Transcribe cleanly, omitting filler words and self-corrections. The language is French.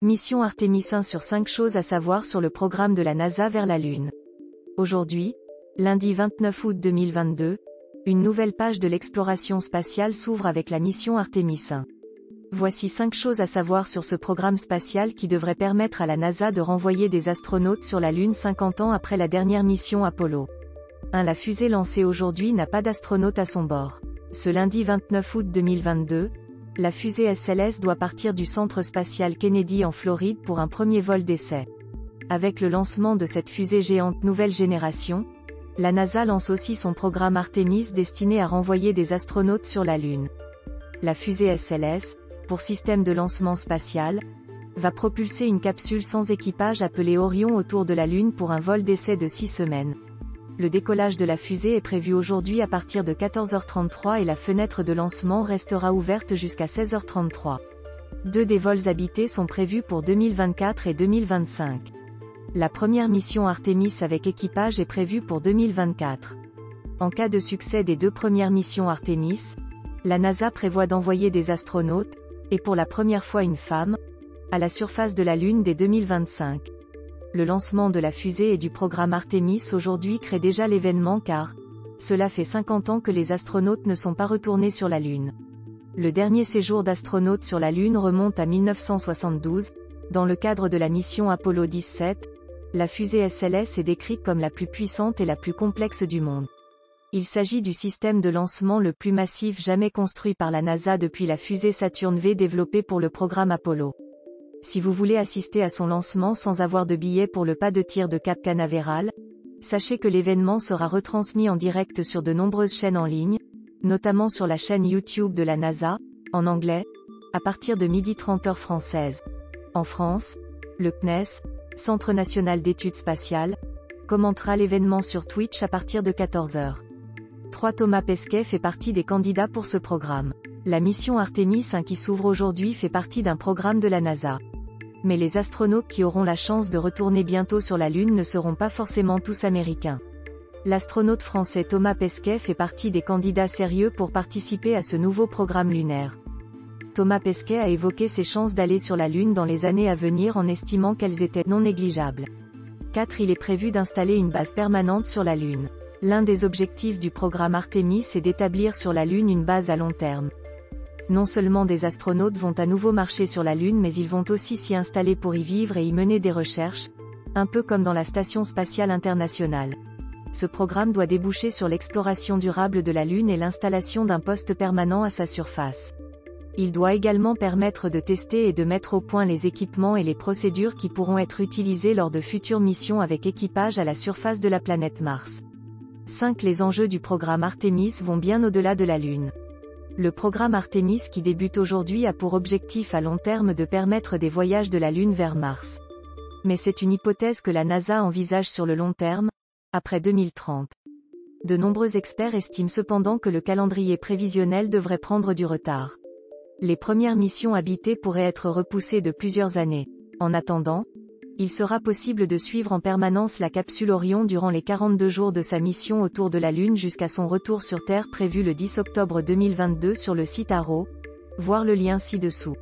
Mission Artemis 1 sur 5 choses à savoir sur le programme de la NASA vers la Lune. Aujourd'hui, lundi 29 août 2022, une nouvelle page de l'exploration spatiale s'ouvre avec la mission Artemis 1. Voici 5 choses à savoir sur ce programme spatial qui devrait permettre à la NASA de renvoyer des astronautes sur la Lune 50 ans après la dernière mission Apollo 1. La fusée lancée aujourd'hui n'a pas d'astronautes à son bord. Ce lundi 29 août 2022, la fusée SLS doit partir du centre spatial Kennedy en Floride pour un premier vol d'essai. Avec le lancement de cette fusée géante nouvelle génération, la NASA lance aussi son programme Artemis destiné à renvoyer des astronautes sur la Lune. La fusée SLS, pour système de lancement spatial, va propulser une capsule sans équipage appelée Orion autour de la Lune pour un vol d'essai de 6 semaines. Le décollage de la fusée est prévu aujourd'hui à partir de 14h33 et la fenêtre de lancement restera ouverte jusqu'à 16h33. 2 des vols habités sont prévus pour 2024 et 2025. La première mission Artemis avec équipage est prévue pour 2024. En cas de succès des 2 premières missions Artemis, la NASA prévoit d'envoyer des astronautes, et pour la première fois une femme, à la surface de la Lune dès 2025. Le lancement de la fusée et du programme Artemis aujourd'hui crée déjà l'événement car cela fait 50 ans que les astronautes ne sont pas retournés sur la Lune. Le dernier séjour d'astronautes sur la Lune remonte à 1972, dans le cadre de la mission Apollo 17. La fusée SLS est décrite comme la plus puissante et la plus complexe du monde. Il s'agit du système de lancement le plus massif jamais construit par la NASA depuis la fusée Saturn V développée pour le programme Apollo. Si vous voulez assister à son lancement sans avoir de billet pour le pas de tir de Cap Canaveral, sachez que l'événement sera retransmis en direct sur de nombreuses chaînes en ligne, notamment sur la chaîne YouTube de la NASA, en anglais, à partir de 12h30 heure française. En France, le CNES, Centre national d'études spatiales, commentera l'événement sur Twitch à partir de 14h. 3. Thomas Pesquet fait partie des candidats pour ce programme. La mission Artemis 1 qui s'ouvre aujourd'hui fait partie d'un programme de la NASA. Mais les astronautes qui auront la chance de retourner bientôt sur la Lune ne seront pas forcément tous américains. L'astronaute français Thomas Pesquet fait partie des candidats sérieux pour participer à ce nouveau programme lunaire. Thomas Pesquet a évoqué ses chances d'aller sur la Lune dans les années à venir en estimant qu'elles étaient non négligeables. 4. Il est prévu d'installer une base permanente sur la Lune. L'un des objectifs du programme Artemis est d'établir sur la Lune une base à long terme. Non seulement des astronautes vont à nouveau marcher sur la Lune mais ils vont aussi s'y installer pour y vivre et y mener des recherches, un peu comme dans la Station spatiale internationale. Ce programme doit déboucher sur l'exploration durable de la Lune et l'installation d'un poste permanent à sa surface. Il doit également permettre de tester et de mettre au point les équipements et les procédures qui pourront être utilisés lors de futures missions avec équipage à la surface de la planète Mars. 5. Les enjeux du programme Artemis vont bien au-delà de la Lune. Le programme Artemis qui débute aujourd'hui a pour objectif à long terme de permettre des voyages de la Lune vers Mars. Mais c'est une hypothèse que la NASA envisage sur le long terme, après 2030. De nombreux experts estiment cependant que le calendrier prévisionnel devrait prendre du retard. Les premières missions habitées pourraient être repoussées de plusieurs années. En attendant, il sera possible de suivre en permanence la capsule Orion durant les 42 jours de sa mission autour de la Lune jusqu'à son retour sur Terre prévu le 10 octobre 2022 sur le site ARO, voir le lien ci-dessous.